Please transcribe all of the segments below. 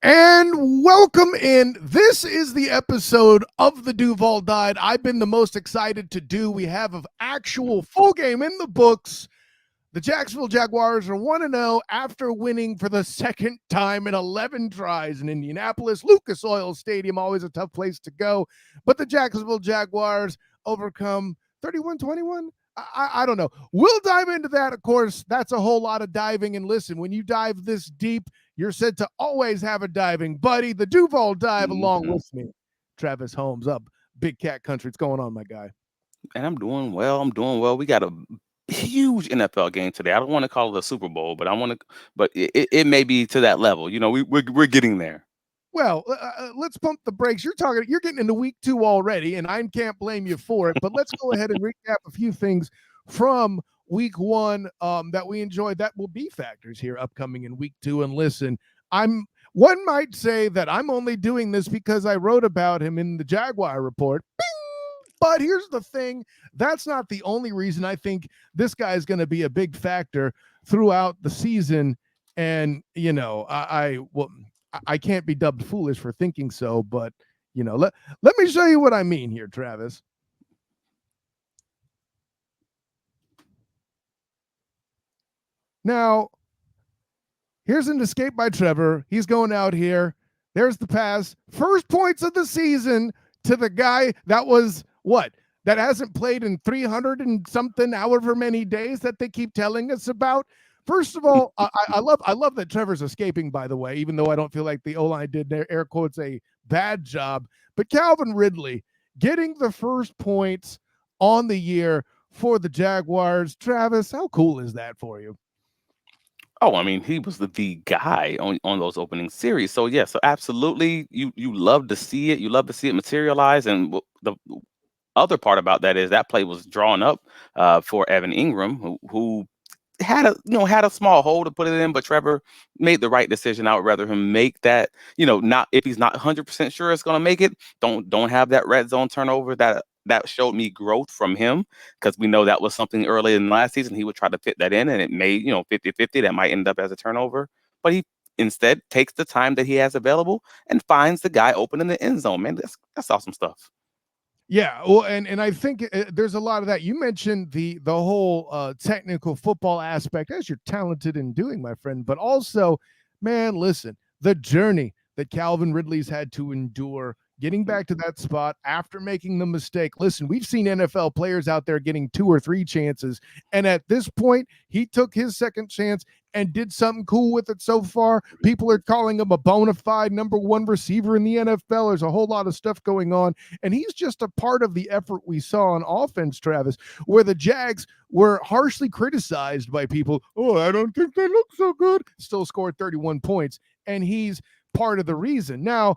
And welcome in. This is the episode of the Duval Died I've been the most excited to do. We have an actual full game in the books. The Jacksonville Jaguars are 1-0 after winning for the second time in 11 tries in Indianapolis. Lucas Oil Stadium, always a tough place to go. But the Jacksonville Jaguars overcome 31-21. I don't know. We'll dive into that, of course. That's a whole lot of diving. And listen, when you dive this deep, you're said to always have a diving buddy. The Duval dive along with me. Travis Holmes up. Big Cat Country. What's going on, my guy? And I'm doing well. I'm doing well. We got a huge NFL game today. I don't want to call it a Super Bowl, but it may be to that level. You know, we're getting there. Well, let's pump the brakes. You're getting into week 2 already, and I can't blame you for it. But let's go ahead and recap a few things from week 1 that we enjoyed that will be factors here upcoming in week 2. And listen, one might say that I'm only doing this because I wrote about him in the Jaguar report. Bing! But here's the thing. That's not the only reason I think this guy is going to be a big factor throughout the season. And, you know, I can't be dubbed foolish for thinking so, but, you know, let me show you what I mean here, Travis. Now, here's an escape by Trevor. He's going out here. There's the pass. First points of the season to the guy that was that hasn't played in 300 and something, however many days that they keep telling us about. First of all, I love that Trevor's escaping, by the way, even though I don't feel like the O-line did, air quotes, a bad job. But Calvin Ridley getting the first points on the year for the Jaguars. Travis, how cool is that for you? Oh, I mean, he was the guy on those opening series. So yeah, so absolutely, you love to see it. You love to see it materialize. And the other part about that is that play was drawn up for Evan Ingram, who had a small hole to put it in, but Trevor made the right decision. I would rather him make that, not if he's not 100% sure it's going to make it, don't have that red zone turnover. That showed me growth from him, because we know that was something early in last season he would try to fit that in, and it made 50-50 that might end up as a turnover, but he instead takes the time that he has available and finds the guy open in the end zone. Man, that's awesome stuff. Yeah, well, and I think there's a lot of that. You mentioned the whole technical football aspect, as you're talented in doing, my friend. But also, man, listen, the journey that Calvin Ridley's had to endure, getting back to that spot after making the mistake. Listen, we've seen NFL players out there getting 2 or 3 chances, and at this point, he took his second chance and did something cool with it so far. People are calling him a bona fide number 1 receiver in the NFL. There's a whole lot of stuff going on. And he's just a part of the effort we saw on offense, Travis, where the Jags were harshly criticized by people. Oh, I don't think they look so good. Still scored 31 points. And he's part of the reason. Now,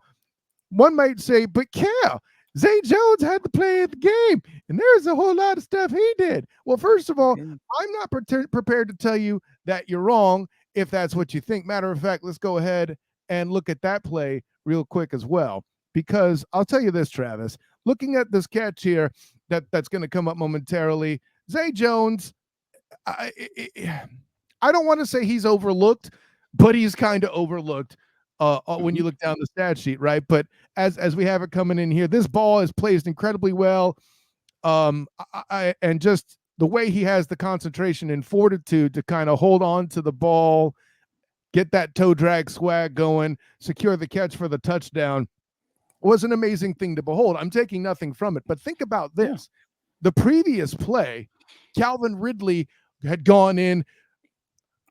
one might say, but Cal, Zay Jones had to play the game, and there's a whole lot of stuff he did. Well, first of all, I'm not prepared to tell you that you're wrong if that's what you think. Matter of fact, let's go ahead and look at that play real quick as well, because I'll tell you this, Travis, looking at this catch here that's going to come up momentarily, Zay Jones, I don't want to say he's overlooked, but he's kind of overlooked when you look down the stat sheet, right? But as we have it coming in here, this ball is placed incredibly well, and just the way he has the concentration and fortitude to kind of hold on to the ball, get that toe drag swag going, secure the catch for the touchdown, was an amazing thing to behold. I'm taking nothing from it, but think about this. The previous play, Calvin Ridley had gone in,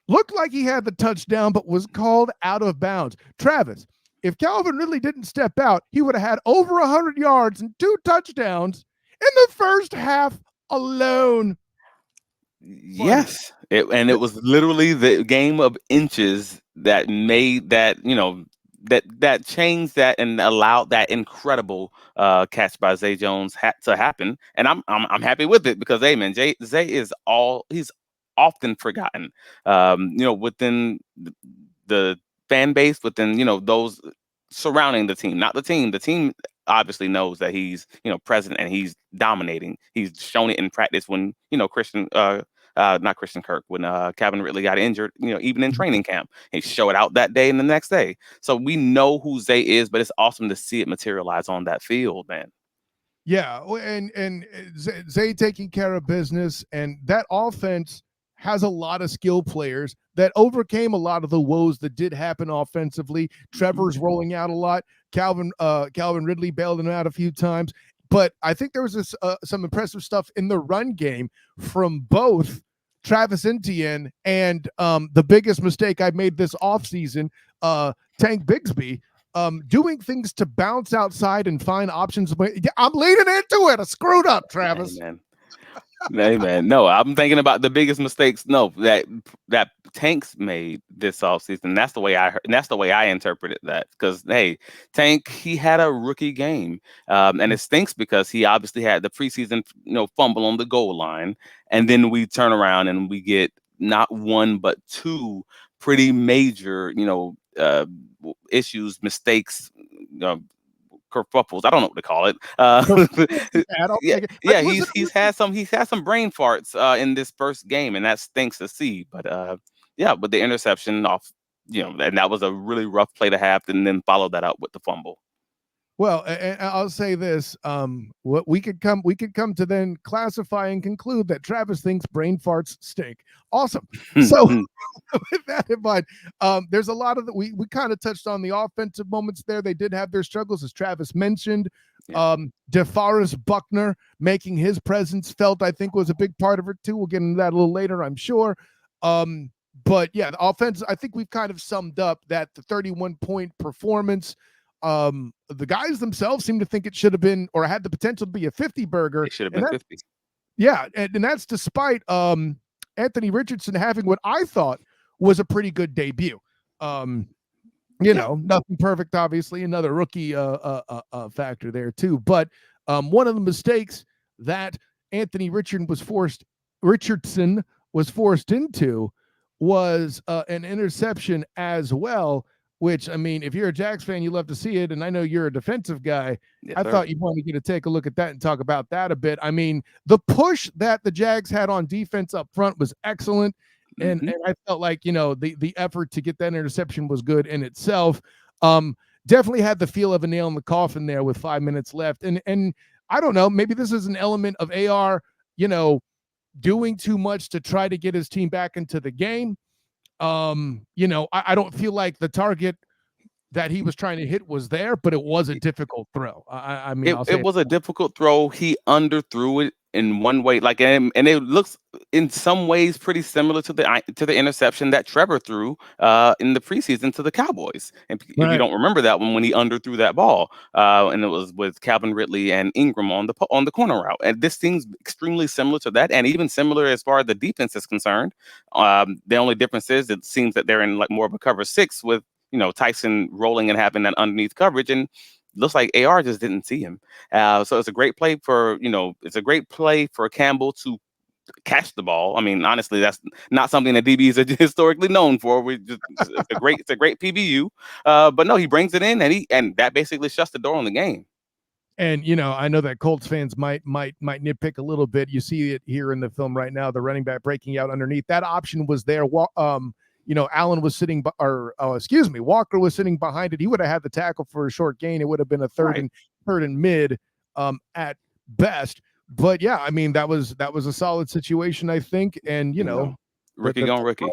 looked like he had the touchdown, but was called out of bounds. Travis, if Calvin Ridley didn't step out, he would have had over 100 yards and 2 touchdowns in the first half alone. Yes, it was literally the game of inches that made that, that changed that and allowed that incredible catch by Zay Jones to happen, and I'm happy with it, because hey man, Zay he's often forgotten, within the fan base, within those surrounding the team, not the team. The team obviously knows that he's present and he's dominating. He's shown it in practice when Christian not Christian Kirk, when Calvin Ridley got injured, even in training camp. He showed out that day and the next day. So we know who Zay is, but it's awesome to see it materialize on that field, man. Yeah, and Zay taking care of business, and that offense has a lot of skill players that overcame a lot of the woes that did happen offensively. Trevor's rolling out a lot. Calvin Ridley bailed him out a few times, but I think there was some impressive stuff in the run game from both Travis Etienne and the biggest mistake I made this offseason, Tank Bigsby, doing things to bounce outside and find options. I'm leaning into it. I screwed up, Travis. Amen. Hey man, no, I'm thinking about the biggest mistakes. No, that Tank's made this offseason. That's the way I heard, and that's the way I interpreted that. Because hey, Tank, he had a rookie game, and it stinks because he obviously had the preseason, fumble on the goal line, and then we turn around and we get not one but two pretty major, issues, mistakes, kerfuffles. I don't know what to call it. Yeah, yeah. He's had some brain farts in this first game, and that stinks to see. But yeah, with the interception off, and that was a really rough play to have, and then follow that up with the fumble. Well, and I'll say this: what we could come to then classify and conclude that Travis thinks brain farts stink. Awesome. So, with that in mind, there's a lot of we kind of touched on the offensive moments there. They did have their struggles, as Travis mentioned. Yeah. DeForest Buckner making his presence felt, I think, was a big part of it too. We'll get into that a little later, I'm sure. But yeah, the offense, I think we've kind of summed up that the 31-point performance. The guys themselves seem to think it should have been, or had the potential to be, a 50 burger. It should have been 50. Yeah, and that's despite Anthony Richardson having what I thought was a pretty good debut. Nothing perfect, obviously. Another rookie factor there too. But one of the mistakes that Anthony Richardson was forced into was an interception as well. Which, I mean, if you're a Jags fan, you love to see it. And I know you're a defensive guy. Yes, I thought you wanted to take a look at that and talk about that a bit. I mean, the push that the Jags had on defense up front was excellent. And I felt like, the effort to get that interception was good in itself. Definitely had the feel of a nail in the coffin there with 5 minutes left. And I don't know, maybe this is an element of AR, doing too much to try to get his team back into the game. I don't feel like the target that he was trying to hit was there, but it was a difficult throw. I mean, it was a difficult throw. He underthrew it in one way, and it looks in some ways pretty similar to the interception that Trevor threw in the preseason to the Cowboys. And if you don't remember that one, when he underthrew that ball, and it was with Calvin Ridley and Ingram on the corner route, and this seems extremely similar to that, and even similar as far as the defense is concerned. The only difference is it seems that they're in like more of a cover six with Tyson rolling and having that underneath coverage, and looks like AR just didn't see him. So it's a great play for Campbell to catch the ball. I mean, honestly, that's not something that DBs are historically known for. It's a great PBU. But no, he brings it in, and that basically shuts the door on the game. And I know that Colts fans might nitpick a little bit. You see it here in the film right now. The running back breaking out underneath. That option was there. Allen was sitting, Walker was sitting behind it. He would have had the tackle for a short gain. It would have been a third and mid at best. But yeah, I mean, that was a solid situation, I think. And rookie going rookie.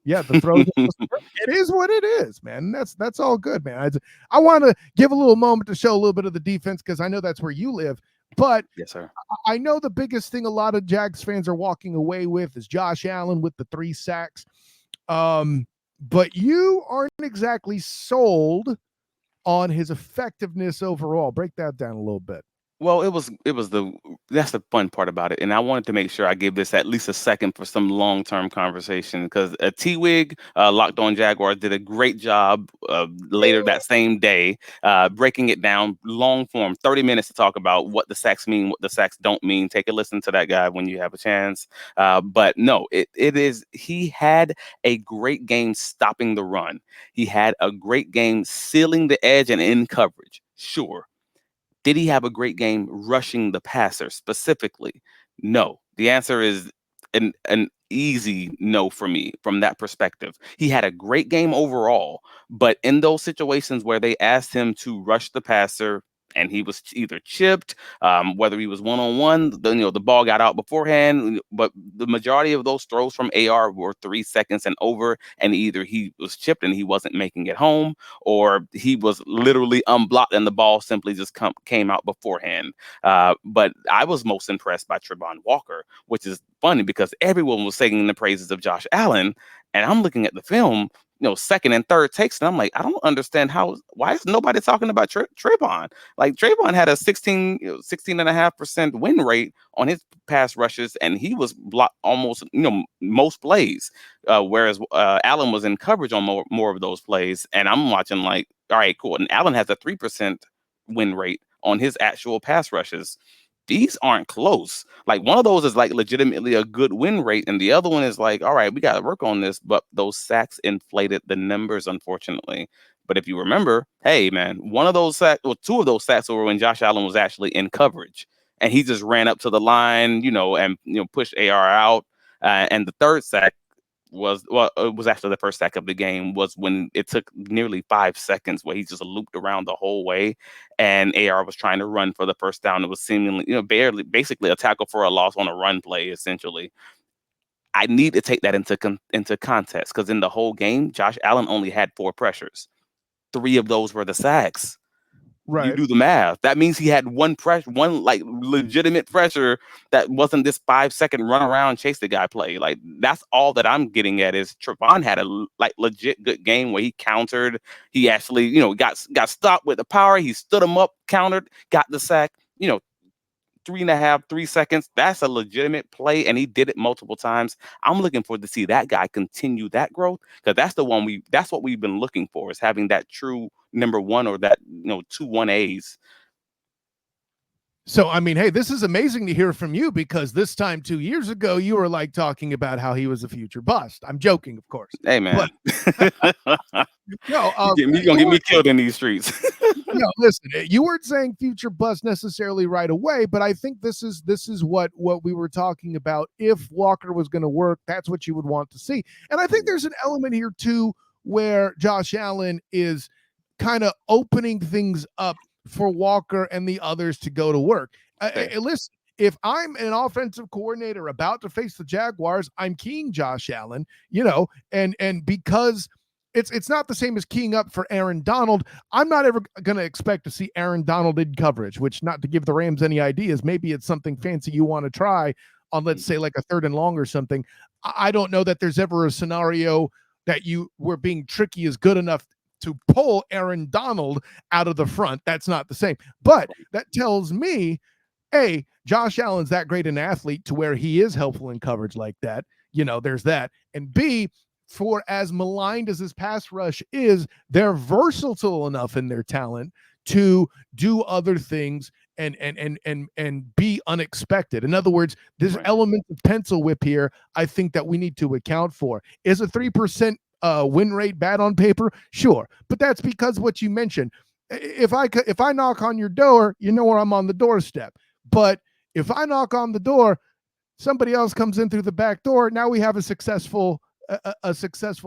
Yeah, the throw. It is what it is, man. That's all good, man. I want to give a little moment to show a little bit of the defense because I know that's where you live. But yes, sir. I know the biggest thing a lot of Jags fans are walking away with is Josh Allen with the 3 sacks. But you aren't exactly sold on his effectiveness overall. Break that down a little bit. Well, that's the fun part about it. And I wanted to make sure I give this at least a second for some long-term conversation because T-Wig, Locked On Jaguars, did a great job later that same day, breaking it down long form, 30 minutes to talk about what the sacks mean, what the sacks don't mean. Take a listen to that guy when you have a chance. But no, he had a great game stopping the run. He had a great game sealing the edge and in coverage. Sure. Did he have a great game rushing the passer specifically? No. The answer is an easy no for me from that perspective. He had a great game overall, but in those situations where they asked him to rush the passer and he was either chipped, whether he was one on one, the ball got out beforehand. But the majority of those throws from AR were 3 seconds and over, and either he was chipped and he wasn't making it home, or he was literally unblocked and the ball simply just came out beforehand. But I was most impressed by Trevon Walker, which is funny because everyone was singing the praises of Josh Allen, and I'm looking at the film, second and third takes, and I'm like, I don't understand why is nobody talking about Trayvon? Like Trayvon had a 16.5% win rate on his pass rushes, and he was blocked almost, most plays. Whereas Allen was in coverage on more of those plays, and I'm watching like, all right, cool. And Allen has a 3% win rate on his actual pass rushes. These aren't close. Like one of those is like legitimately a good win rate, and the other one is like, all right, we got to work on this. But those sacks inflated the numbers, unfortunately. But if you remember, hey man, one of those sacks, well, two of those sacks were when Josh Allen was actually in coverage, and he just ran up to the line, and pushed AR out. And the third sack it was actually the first sack of the game, was when it took nearly 5 seconds where he just looped around the whole way, and AR was trying to run for the first down. It was seemingly, barely, basically a tackle for a loss on a run play, essentially. I need to take that into context, because in the whole game, Josh Allen only had 4 pressures. 3 of those were the sacks. You Right. do the math. That means he had one like legitimate pressure that wasn't this 5 second run around chase the guy play. Like that's all that I'm getting at is Trevon had a like legit good game where he countered. He actually, got stopped with the power. He stood him up, countered, got the sack. 3.5, 3 seconds. That's a legitimate play, and he did it multiple times. I'm looking forward to see that guy continue that growth, because that's what we've been looking for, is having that true number one, or that 2 1As. So, I mean, hey, this is amazing to hear from you, because this time 2 years ago, you were like talking about how he was a future bust. I'm joking, of course. Hey But man, no, you gonna get me killed in these streets. no, listen, you weren't saying future bust necessarily right away, but I think this is what we were talking about. If Walker was going to work, that's what you would want to see. And I think there's an element here too where Josh Allen is kind of opening things up for Walker and the others to go to work. Listen, if I'm an offensive coordinator about to face the Jaguars, I'm keying Josh Allen, and because it's not the same as keying up for Aaron Donald. I'm not ever going to expect to see Aaron Donald in coverage, which, not to give the Rams any ideas, maybe it's something fancy you want to try on, let's say, like a 3rd and long or something. I don't know that there's ever a scenario that you were being tricky is good enough to pull Aaron Donald out of the front. That's not the same. But that tells me, A, Josh Allen's that great an athlete to where he is helpful in coverage like that. There's that. And B, for as maligned as his pass rush is, they're versatile enough in their talent to do other things and be unexpected. In other words, there's element of pencil whip here, I think, that we need to account for. Is a 3% win rate bad on paper? Sure. But that's because what you mentioned. If I knock on your door, you know where I'm on the doorstep. But if I knock on the door, somebody else comes in through the back door. Now we have a successful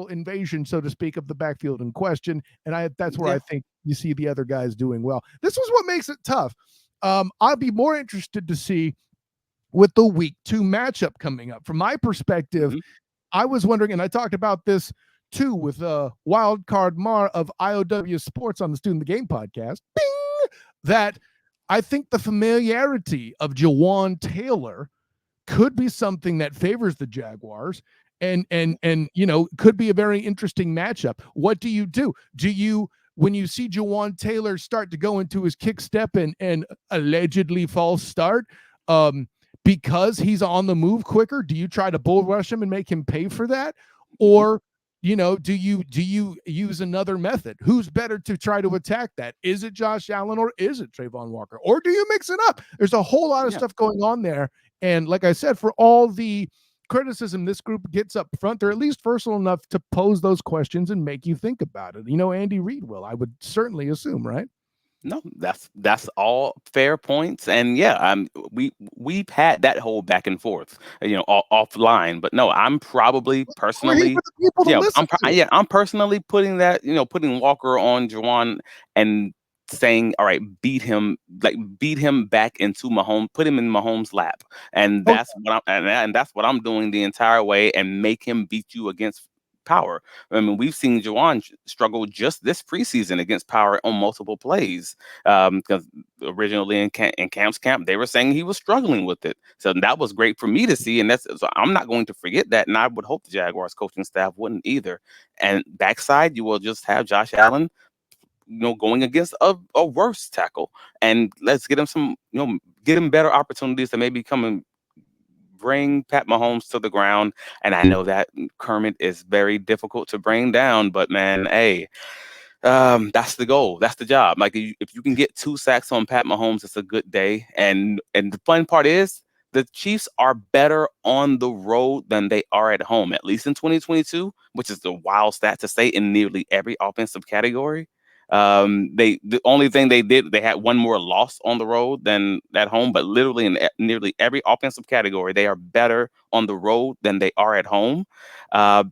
invasion, so to speak, of the backfield in question. And that's where I think you see the other guys doing well. This was what makes it tough. I'd be more interested to see with the week 2 matchup coming up. From my perspective, I was wondering, and I talked about this too with Wild Card Mar of IOW Sports on the Student the Game podcast, that I think the familiarity of Jawan Taylor could be something that favors the Jaguars, and could be a very interesting matchup. What do? Do you, when you see Jawan Taylor start to go into his kick step and allegedly false start, because he's on the move quicker, do you try to bull rush him and make him pay for that? Or do you use another method? Who's better to try to attack that? Is it Josh Allen or is it Trayvon Walker? Or do you mix it up? There's a whole lot of stuff going on there. And like I said, for all the criticism this group gets up front, they're at least versatile enough to pose those questions and make you think about it. Andy Reid will, I would certainly assume, right? No, that's all fair points, and yeah, we've had that whole back and forth, offline. But no, I'm probably We're here personally, for the people to yeah, listen to. yeah, I'm personally putting that, putting Walker on Juwan and saying, all right, beat him back into Mahomes, put him in Mahomes' lap, and Oh, that's what I'm doing the entire way, and make him beat you against power. I mean, we've seen Juwan struggle just this preseason against power on multiple plays. Because originally in Camp's camp, they were saying he was struggling with it. So that was great for me to see, and so I'm not going to forget that, and I would hope the Jaguars coaching staff wouldn't either. And backside, you will just have Josh Allen, going against a worse tackle, and let's get him get him better opportunities to maybe come and bring Pat Mahomes to the ground. And I know that Kermit is very difficult to bring down, but man, hey, that's the goal. That's the job. Like, if you can get 2 sacks on Pat Mahomes, it's a good day. And the fun part is the Chiefs are better on the road than they are at home, at least in 2022, which is the wild stat to say in nearly every offensive category. The only thing they had one more loss on the road than at home, but literally in nearly every offensive category, they are better on the road than they are at home. Uh,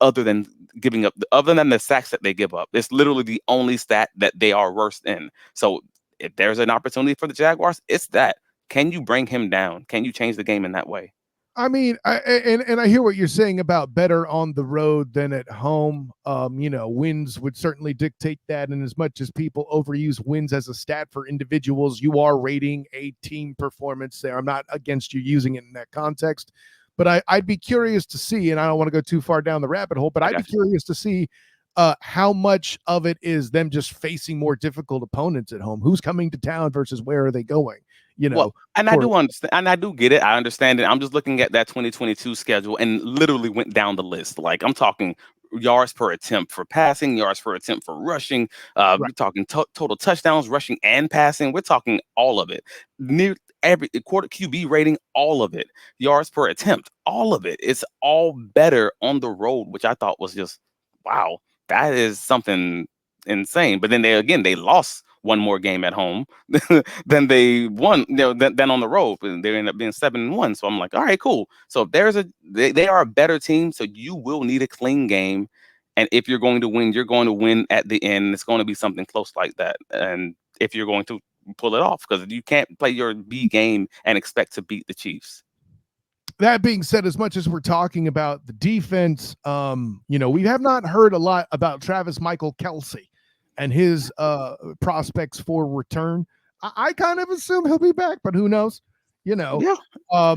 other than other than the sacks that they give up. It's literally the only stat that they are worse in. So if there's an opportunity for the Jaguars, it's that. Can you bring him down? Can you change the game in that way? I mean, and I hear what you're saying about better on the road than at home. Wins would certainly dictate that. And as much as people overuse wins as a stat for individuals, you are rating a team performance there. I'm not against you using it in that context, but I'd be curious to see, and I don't want to go too far down the rabbit hole, but I I'd be got you. curious to see how much of it is them just facing more difficult opponents at home. Who's coming to town versus where are they going? You Well, know, and I for do understand, and I do get it. I understand it. I'm just looking at that 2022 schedule and literally went down the list. Like, I'm talking yards per attempt for passing, yards per attempt for rushing. right. We're talking total touchdowns, rushing and passing. We're talking all of it. Near every quarter QB rating, all of it. Yards per attempt, all of it. It's all better on the road, which I thought was just wow. That is something insane. But then they lost one more game at home than they won, than on the road. And they end up being 7-1. So I'm like, all right, cool. So they are a better team. So you will need a clean game. And if you're going to win at the end. It's going to be something close like that. And if you're going to pull it off, because you can't play your B game and expect to beat the Chiefs. That being said, as much as we're talking about the defense, we have not heard a lot about Travis Michael Kelsey and his prospects for return. I kind of assume he'll be back, but who knows? You know. Yeah.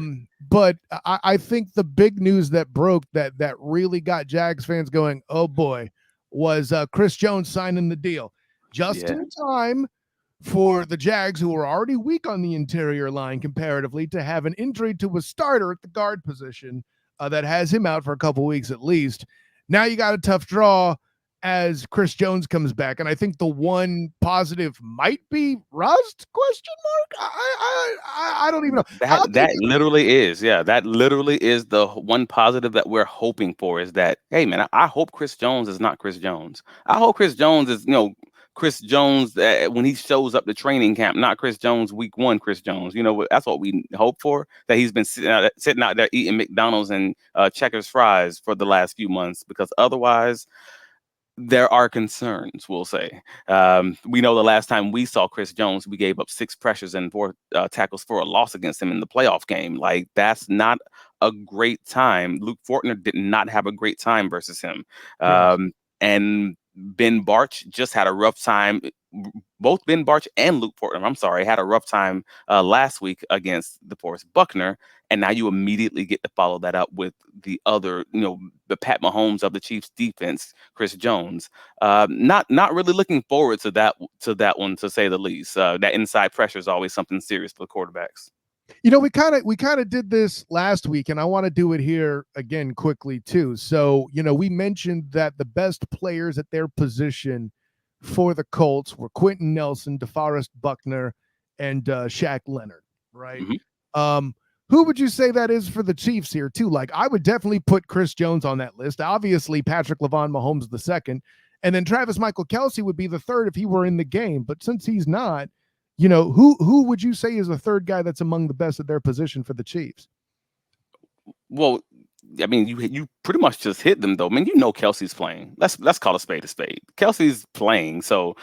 But I think the big news that broke that really got Jags fans going, oh boy, was Chris Jones signing the deal just Yeah. in time for the Jags, who were already weak on the interior line comparatively, to have an injury to a starter at the guard position that has him out for a couple weeks at least. Now you got a tough draw as Chris Jones comes back, and I think the one positive might be rust? Question mark. I don't even know. How That big that is literally is, yeah, that literally is the one positive that we're hoping for, is that, hey man, I hope Chris Jones is not Chris Jones. I hope Chris Jones is, Chris Jones when he shows up to training camp, not Chris Jones week one, Chris Jones. That's what we hope for. That he's been sitting out there eating McDonald's and Checkers fries for the last few months, because otherwise there are concerns, we'll say. We know the last time we saw Chris Jones, we gave up 6 pressures and 4 tackles for a loss against him in the playoff game. Like, that's not a great time. Luke Fortner did not have a great time versus him. yes. And Ben Barch just had a rough time. Both Ben Barch and Luke Fortner, I'm sorry, had a rough time last week against DeForest Buckner. And now you immediately get to follow that up with the other, the Pat Mahomes of the Chiefs defense, Chris Jones. Not really looking forward to that one, to say the least. That inside pressure is always something serious for the quarterbacks. We kind of did this last week, and I want to do it here again quickly too. So, we mentioned that the best players at their position for the Colts were Quentin Nelson, DeForest Buckner, and Shaq Leonard, right? Hmm. Um, who would you say that is for the Chiefs here too? Like, I would definitely put Chris Jones on that list. Obviously, Patrick Lavon Mahomes the second, And then Travis Michael Kelce would be the third if he were in the game. But since he's not, who would you say is the third guy that's among the best at their position for the Chiefs? Well, I mean, you pretty much just hit them though. I mean, Kelsey's playing. Let's call a spade a spade. Kelsey's playing, so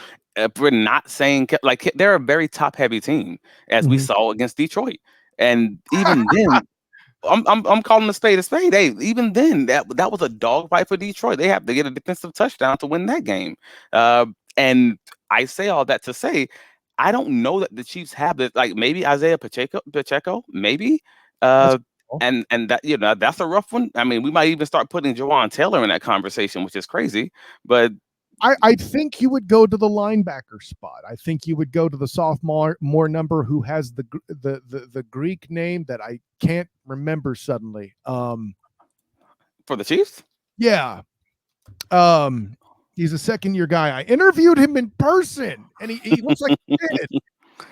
we're not saying like they're a very top heavy team, as we saw against Detroit, and even then, I'm calling a spade a spade. Hey, even then, that was a dogfight for Detroit. They have to get a defensive touchdown to win that game. And I say all that to say, I don't know that the Chiefs have it. Like maybe Isaiah Pacheco, maybe. That's Uh, cool. and that that's a rough one. I mean, we might even start putting Jawan Taylor in that conversation, which is crazy. But I think you would go to the linebacker spot. I think you would go to the sophomore number who has the Greek name that I can't remember suddenly. For the Chiefs, yeah, he's a second-year guy. I interviewed him in person, and he looks like a kid.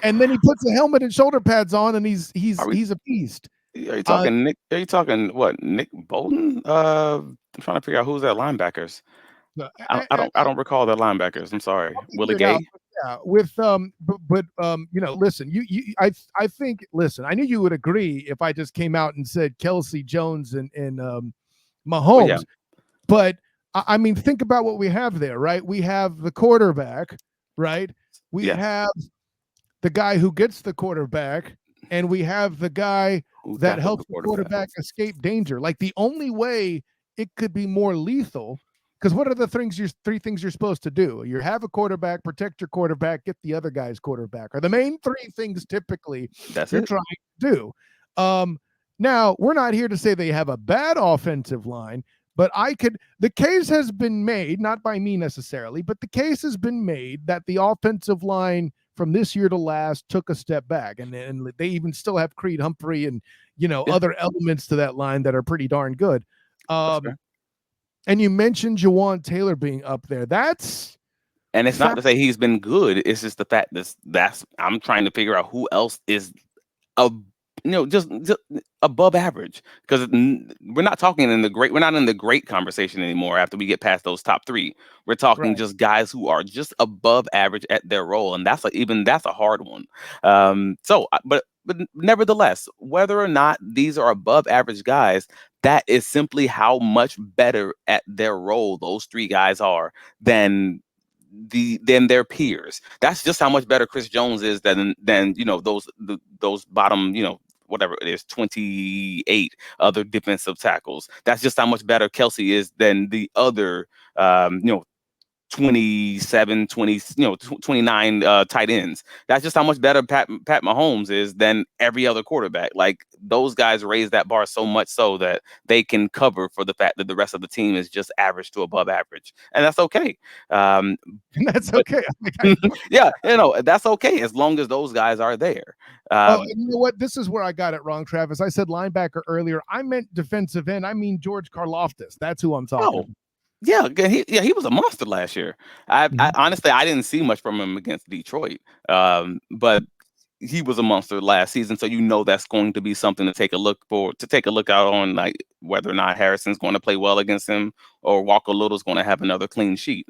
And then he puts a helmet and shoulder pads on, and he's a beast. Are you talking Nick? Are you talking what? Nick Bolton? I'm trying to figure out who's that linebackers. I don't recall their linebackers. I'm sorry, Willie Gay. Yeah, with but listen, I think listen, I knew you would agree if I just came out and said Kelce, Jones, and Mahomes. Well, yeah. But I mean, think about what we have there, right? We have the quarterback, right? We have the guy who gets the quarterback, and we have the guy that helps the quarterback escape danger. Like the only way it could be more lethal, because what are the three things you're supposed to do? You have a quarterback, protect your quarterback, get the other guy's quarterback, are the main three things typically you're trying to do. Now, we're not here to say they have a bad offensive line, but the case has been made, not by me necessarily, but the case has been made that the offensive line from this year to last took a step back, and they even still have Creed Humphrey and other elements to that line that are pretty darn good. And you mentioned Jawan Taylor being up there. And it's not to say he's been good. It's just the fact that's I'm trying to figure out who else is just above average, because we're not talking we're not in the great conversation anymore after we get past those top three. We're talking just guys who are just above average at their role, and that's a hard one. But nevertheless, whether or not these are above average guys, that is simply how much better at their role those three guys are than their peers. That's just how much better Chris Jones is than those bottom whatever it is 28 other defensive tackles. That's just how much better Kelce is than the other 27, 20, 29 tight ends. That's just how much better Pat Mahomes is than every other quarterback. Like those guys raise that bar so much so that they can cover for the fact that the rest of the team is just average to above average, and that's okay. That's okay. Yeah, that's okay as long as those guys are there. You know what? This is where I got it wrong, Travis. I said linebacker earlier. I meant defensive end. I mean George Karlaftis. That's who I'm talking about. Yeah, he was a monster last year. I honestly I didn't see much from him against Detroit, but he was a monster last season. So that's going to be something to take a look out on, like whether or not Harrison's going to play well against him or Walker Little's going to have another clean sheet.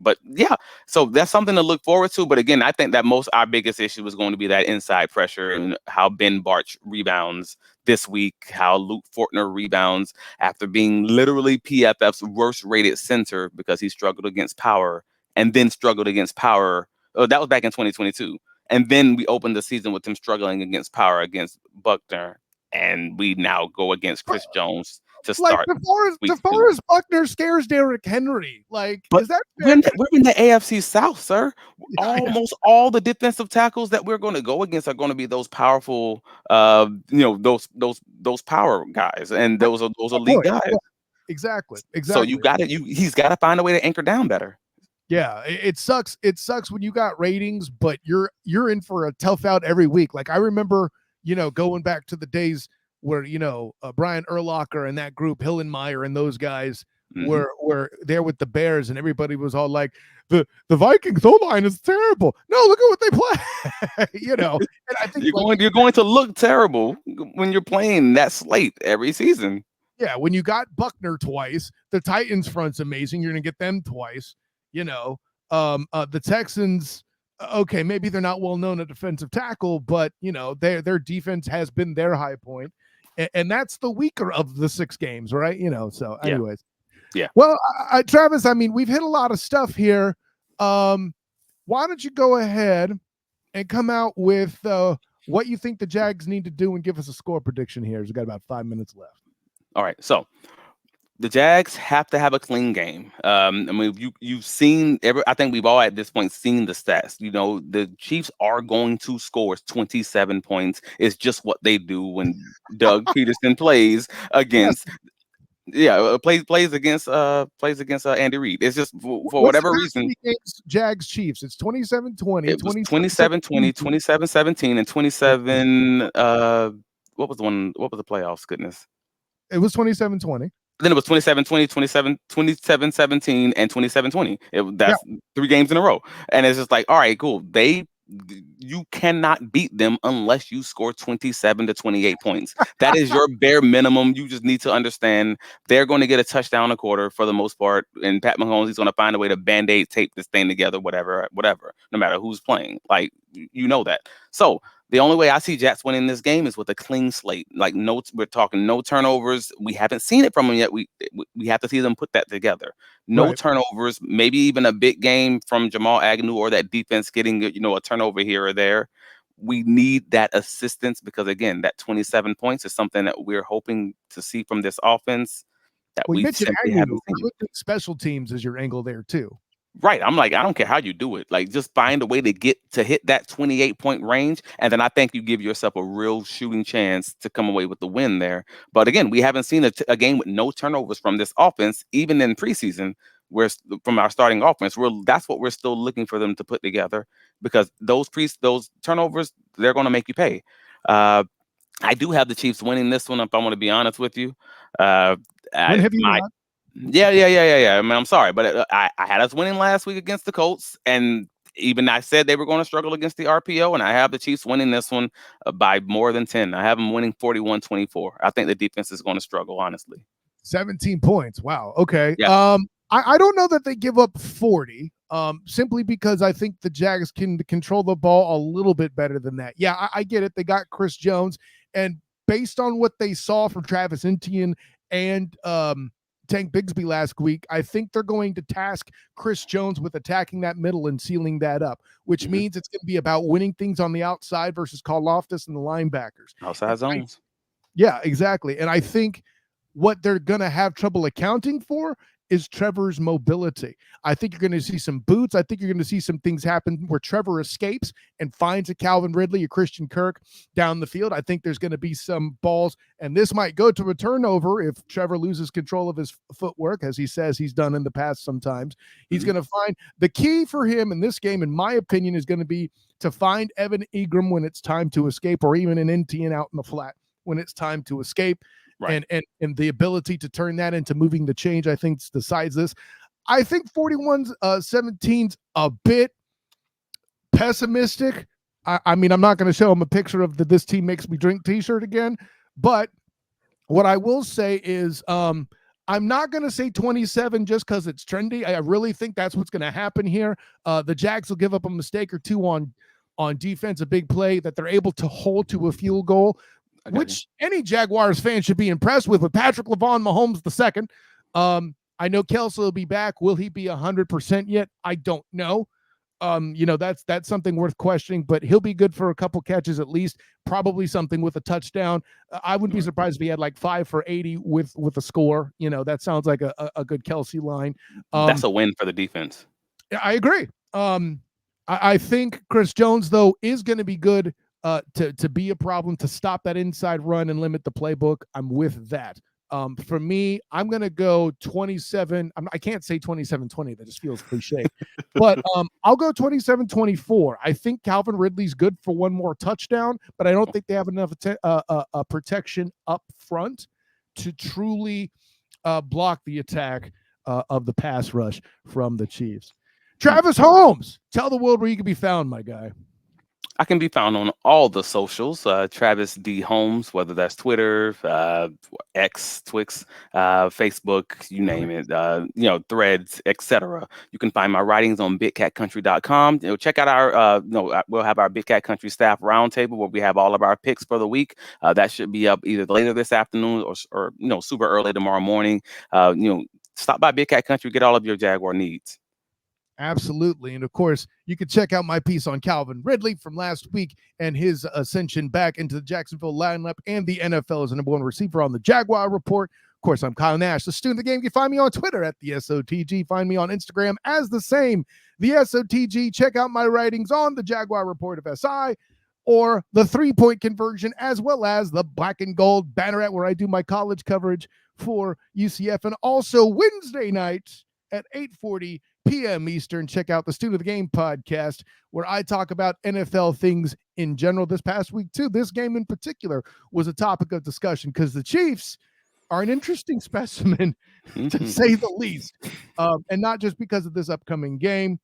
But yeah, so that's something to look forward to. But again, I think that our biggest issue is going to be that inside pressure and how Ben Barch rebounds this week, how Luke Fortner rebounds after being literally PFF's worst rated center because he struggled against power and then struggled against power. Oh, that was back in 2022. And then we opened the season with him struggling against power against Buckner. And we now go against Chris Jones to start. DeForest Buckner scares Derrick Henry. But is that we're in the AFC South, sir. Almost all the defensive tackles that we're going to go against are going to be those powerful, those power guys, and those elite guys. Exactly. So he's got to find a way to anchor down better. Yeah, it sucks. It sucks when you got ratings, but you're in for a tough out every week. Like I remember, going back to the days where Brian Urlacher and that group, Hillenmeyer and those guys were there with the Bears, and everybody was all like, the Vikings O-line is terrible. No, look at what they play. And I think you're going to look terrible when you're playing that slate every season. Yeah, when you got Buckner twice, the Titans front's amazing. You're going to get them twice. The Texans, okay, maybe they're not well known at defensive tackle, but their defense has been their high point, and that's the weaker of the 6 games, right? So anyways, yeah. Well, Travis, I mean, we've hit a lot of stuff here. Why don't you go ahead and come out with what you think the Jags need to do and give us a score prediction here? We've got about 5 minutes left. All right, so the Jags have to have a clean game. I mean, you've seen I think we've all at this point seen the stats. The Chiefs are going to score 27 points. It's just what they do when Doug Peterson plays against. Yeah, plays against Andy Reid. It's just for whatever reason. Jags Chiefs. It's 27-20. It was 27-20, 27-17, and 27. What was the one? What was the playoffs? Goodness. It was 27-20. Then it was 27-20, 27-17, and 27-20. That's 3 games in a row. And it's just like, all right, cool. You cannot beat them unless you score 27 to 28 points. That is your bare minimum. You just need to understand they're going to get a touchdown a quarter for the most part. And Pat Mahomes, he's going to find a way to Band-Aid tape this thing together, whatever, no matter who's playing. Like, that. So the only way I see Jets winning this game is with a clean slate. Like, we're talking no turnovers. We haven't seen it from them yet. We have to see them put that together. No turnovers, maybe even a big game from Jamal Agnew or that defense getting a turnover here or there. We need that assistance because, again, that 27 points is something that we're hoping to see from this offense that we simply haven't seen. Special teams is your angle there too. Right. I'm like, I don't care how you do it. Like, just find a way to hit that 28-point range. And then I think you give yourself a real shooting chance to come away with the win there. But again, we haven't seen a game with no turnovers from this offense, even in preseason, where from our starting offense. That's what we're still looking for them to put together, because those turnovers, they're going to make you pay. I do have the Chiefs winning this one, if I want to be honest with you. Yeah. I mean, I'm sorry, but I had us winning last week against the Colts, and even I said they were going to struggle against the RPO, and I have the Chiefs winning this one by more than 10. I have them winning 41-24. I think the defense is going to struggle, honestly. 17 points. Wow. Okay. Yeah. I don't know that they give up 40, simply because I think the Jags can control the ball a little bit better than that. Yeah, I get it. They got Chris Jones, and based on what they saw from Travis Etienne and Tank Bigsby last week, I think they're going to task Chris Jones with attacking that middle and sealing that up, which means it's going to be about winning things on the outside versus Karlaftis and the linebackers. Outside zones. Yeah, exactly. And I think what they're going to have trouble accounting for is Trevor's mobility. I think you're going to see some boots. I think you're going to see some things happen where Trevor escapes and finds a Calvin Ridley, a Christian Kirk down the field. I think there's going to be some balls, and this might go to a turnover if Trevor loses control of his footwork, as he says he's done in the past sometimes. He's going to find the key for him in this game, in my opinion, is going to be to find Evan Ingram when it's time to escape, or even an Etienne out in the flat when it's time to escape. Right. And the ability to turn that into moving the change, I think, decides this. I think 41-17's a bit pessimistic. I mean, I'm not going to show him a picture of the "This Team Makes Me Drink" t-shirt again, but what I will say is I'm not going to say 27 just because it's trendy. I really think that's what's going to happen here. The Jags will give up a mistake or two on defense, a big play that they're able to hold to a field goal, which any Jaguars fan should be impressed with Patrick LaVon Mahomes II. I know Kelce will be back. Will he be 100% yet? I don't know. That's something worth questioning, but he'll be good for a couple catches at least, probably something with a touchdown. I wouldn't be surprised if he had like 5 for 80 with a score. That sounds like a good Kelce line. That's a win for the defense. I agree. I think Chris Jones, though, is going to be good to be a problem, to stop that inside run and limit the playbook. I'm with that. For me, I'm going to go 27. I can't say 27-20. That just feels cliche. But I'll go 27-24. I think Calvin Ridley's good for one more touchdown, but I don't think they have enough protection up front to truly block the attack of the pass rush from the Chiefs. Travis Holmes, tell the world where you can be found, my guy. I can be found on all the socials, Travis D. Holmes, whether that's Twitter, X, Twix, Facebook, you name it, Threads, etc. You can find my writings on bigcatcountry.com. Check out our, we'll have our Big Cat Country staff roundtable where we have all of our picks for the week. That should be up either later this afternoon or super early tomorrow morning. Stop by Big Cat Country, get all of your Jaguar needs. Absolutely. And of course, you can check out my piece on Calvin Ridley from last week and his ascension back into the Jacksonville lineup and the NFL as the number one receiver on the Jaguar Report. Of course, I'm Kyle Nash, the student of the game. You can find me on Twitter at the SOTG. Find me on Instagram as the same, the SOTG. Check out my writings on the Jaguar Report of SI or the 3-point conversion, as well as the Black and Gold Banneret, where I do my college coverage for UCF. And also Wednesday night at 8:40 p.m. Eastern, check out the Student of the Game podcast, where I talk about NFL things in general. This past week, too, this game in particular was a topic of discussion because the Chiefs are an interesting specimen, to say the least, and not just because of this upcoming game.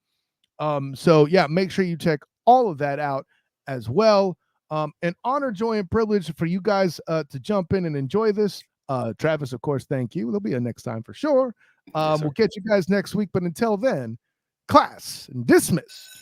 So, yeah, make sure you check all of that out as well. An honor, joy, and privilege for you guys to jump in and enjoy this. Travis, of course, thank you. There'll be a next time for sure. Yes, we'll catch you guys next week, but until then, class dismissed.